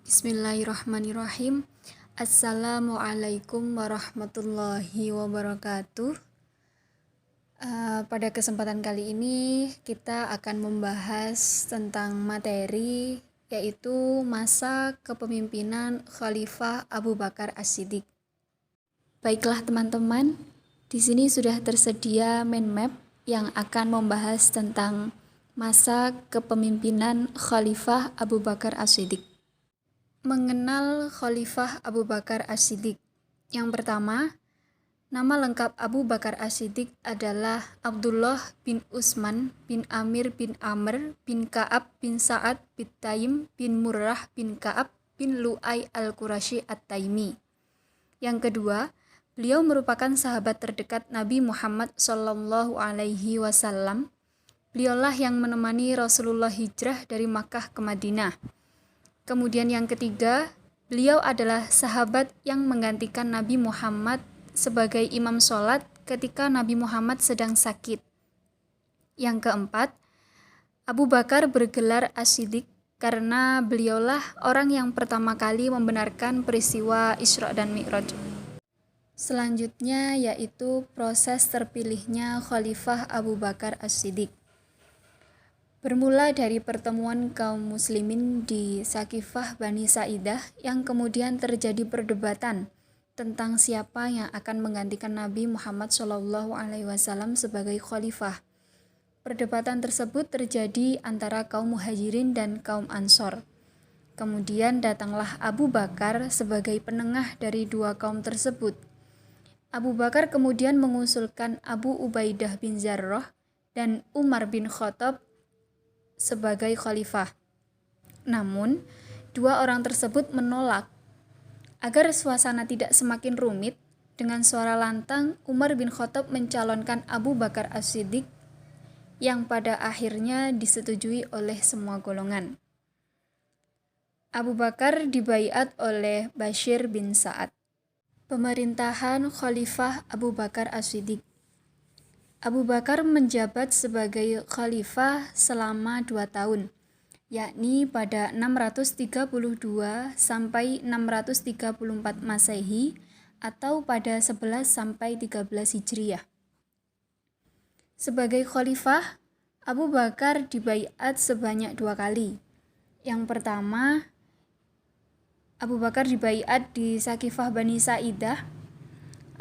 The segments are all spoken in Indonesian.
Bismillahirrahmanirrahim. Assalamualaikum warahmatullahi wabarakatuh. Pada kesempatan kali ini kita akan membahas tentang materi yaitu masa kepemimpinan Khalifah Abu Bakar As-Siddiq. Baiklah teman-teman, di sini sudah tersedia mind map yang akan membahas tentang masa kepemimpinan Khalifah Abu Bakar As-Siddiq. Mengenal Khalifah Abu Bakar As-Siddiq. Yang pertama, nama lengkap Abu Bakar As-Siddiq adalah Abdullah bin Utsman bin Amir bin Amr bin Ka'ab bin Sa'ad bin Taim bin Murrah bin Ka'ab bin Lu'ay al-Qurashi at-Taimi. Yang kedua, beliau merupakan sahabat terdekat Nabi Muhammad SAW. Beliaulah yang menemani Rasulullah hijrah dari Makkah ke Madinah. Kemudian yang ketiga, beliau adalah sahabat yang menggantikan Nabi Muhammad sebagai imam sholat ketika Nabi Muhammad sedang sakit. Yang keempat, Abu Bakar bergelar As-Siddiq karena beliaulah orang yang pertama kali membenarkan peristiwa Isra dan Mi'raj. Selanjutnya yaitu proses terpilihnya Khalifah Abu Bakar As-Siddiq. Bermula dari pertemuan kaum muslimin di Saqifah Bani Sa'idah yang kemudian terjadi perdebatan tentang siapa yang akan menggantikan Nabi Muhammad SAW sebagai khalifah. Perdebatan tersebut terjadi antara kaum Muhajirin dan kaum Ansor. Kemudian datanglah Abu Bakar sebagai penengah dari dua kaum tersebut. Abu Bakar kemudian mengusulkan Abu Ubaidah bin Jarrah dan Umar bin Khattab sebagai khalifah. Namun, dua orang tersebut menolak. Agar suasana tidak semakin rumit, dengan suara lantang Umar bin Khattab mencalonkan Abu Bakar As-Siddiq yang pada akhirnya disetujui oleh semua golongan. Abu Bakar dibaiat oleh Bashir bin Sa'ad. Pemerintahan Khalifah Abu Bakar As-Siddiq. Abu Bakar menjabat sebagai khalifah selama 2 tahun, yakni pada 632 sampai 634 Masehi atau pada 11 sampai 13 Hijriah. Sebagai khalifah, Abu Bakar dibaiat sebanyak 2 kali. Yang pertama, Abu Bakar dibaiat di Saqifah Bani Sa'idah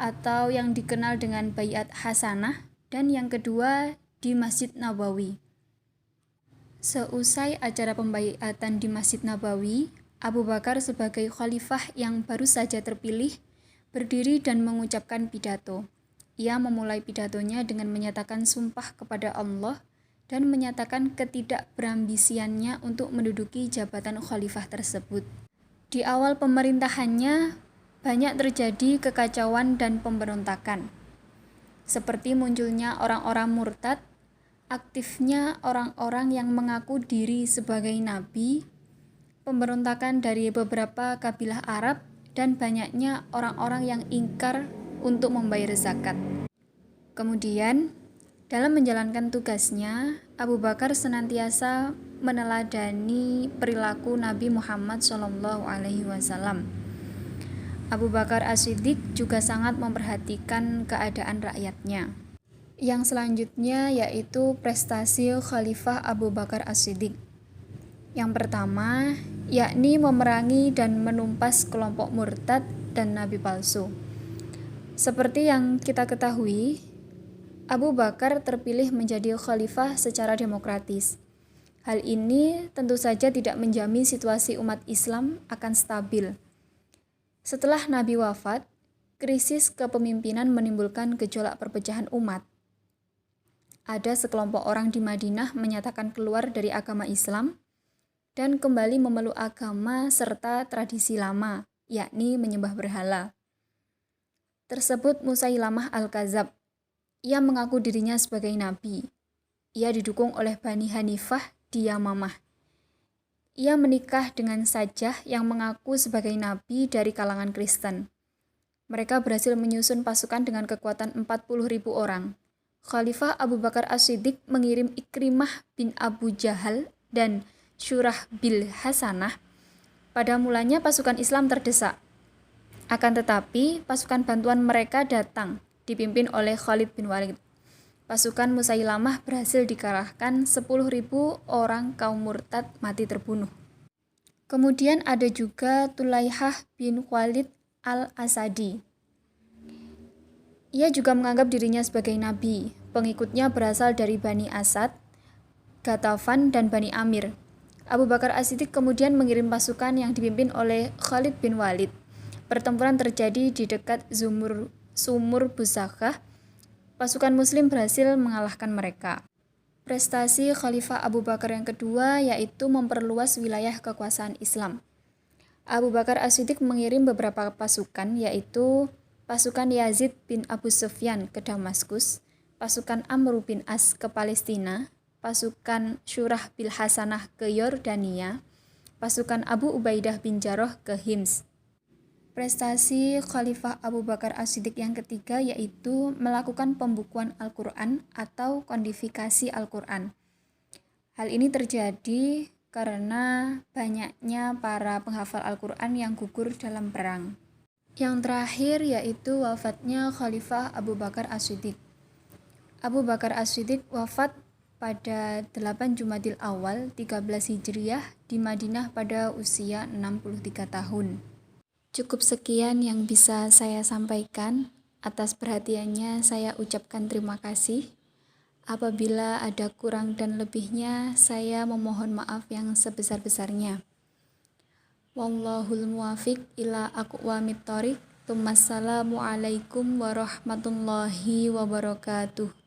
atau yang dikenal dengan Baiat Hasanah, dan yang kedua di Masjid Nabawi. Seusai acara pembaiatan di Masjid Nabawi, Abu Bakar sebagai khalifah yang baru saja terpilih berdiri dan mengucapkan pidato. Ia memulai pidatonya dengan menyatakan sumpah kepada Allah dan menyatakan ketidakberambisiannya untuk menduduki jabatan khalifah tersebut. Di awal pemerintahannya banyak terjadi kekacauan dan pemberontakan, seperti munculnya orang-orang murtad, aktifnya orang-orang yang mengaku diri sebagai nabi, pemberontakan dari beberapa kabilah Arab, dan banyaknya orang-orang yang ingkar untuk membayar zakat. Kemudian, dalam menjalankan tugasnya, Abu Bakar senantiasa meneladani perilaku Nabi Muhammad SAW. Abu Bakar As-Siddiq juga sangat memperhatikan keadaan rakyatnya. Yang selanjutnya yaitu prestasi Khalifah Abu Bakar As-Siddiq. Yang pertama, yakni memerangi dan menumpas kelompok murtad dan nabi palsu. Seperti yang kita ketahui, Abu Bakar terpilih menjadi khalifah secara demokratis. Hal ini tentu saja tidak menjamin situasi umat Islam akan stabil. Setelah Nabi wafat, krisis kepemimpinan menimbulkan gejolak perpecahan umat. Ada sekelompok orang di Madinah menyatakan keluar dari agama Islam dan kembali memeluk agama serta tradisi lama, yakni menyembah berhala. Tersebut Musailamah al-Kadzab. Ia mengaku dirinya sebagai nabi. Ia didukung oleh Bani Hanifah di Yamamah. Ia menikah dengan Sajjah yang mengaku sebagai nabi dari kalangan Kristen. Mereka berhasil menyusun pasukan dengan kekuatan 40.000 orang. Khalifah Abu Bakar As-Siddiq mengirim Ikrimah bin Abu Jahal dan Syurah bil Hasanah Pada mulanya pasukan Islam terdesak. Akan tetapi, pasukan bantuan mereka datang, dipimpin oleh Khalid bin Walid. Pasukan Musailamah berhasil dikalahkan, 10.000 orang kaum murtad mati terbunuh. Kemudian ada juga Tulaihah bin Khalid al-Asadi. Ia juga menganggap dirinya sebagai nabi. Pengikutnya berasal dari Bani Asad, Ghatafan, dan Bani Amir. Abu Bakar As-Siddiq kemudian mengirim pasukan yang dipimpin oleh Khalid bin Walid. Pertempuran terjadi di dekat Sumur Buzakhah. Pasukan muslim berhasil mengalahkan mereka. Prestasi Khalifah Abu Bakar yang kedua yaitu memperluas wilayah kekuasaan Islam. Abu Bakar As-Siddiq mengirim beberapa pasukan, yaitu pasukan Yazid bin Abu Sufyan ke Damaskus, pasukan Amr bin As ke Palestina, pasukan Syurah bin Hasanah ke Yordania, pasukan Abu Ubaidah bin Jarrah ke Hims. Prestasi Khalifah Abu Bakar As-Siddiq yang ketiga yaitu melakukan pembukuan Al-Quran atau kodifikasi Al-Quran. Hal ini terjadi karena banyaknya para penghafal Al-Quran yang gugur dalam perang. Yang terakhir yaitu wafatnya Khalifah Abu Bakar As-Siddiq. Abu Bakar As-Siddiq wafat pada 8 Jumadil Awal 13 Hijriah di Madinah pada usia 63 tahun. Cukup sekian yang bisa saya sampaikan. Atas perhatiannya saya ucapkan terima kasih. Apabila ada kurang dan lebihnya, saya memohon maaf yang sebesar-besarnya. Wallahul muwafiq ila aqwamit thoriq. Wassalamualaikum warahmatullahi wabarakatuh.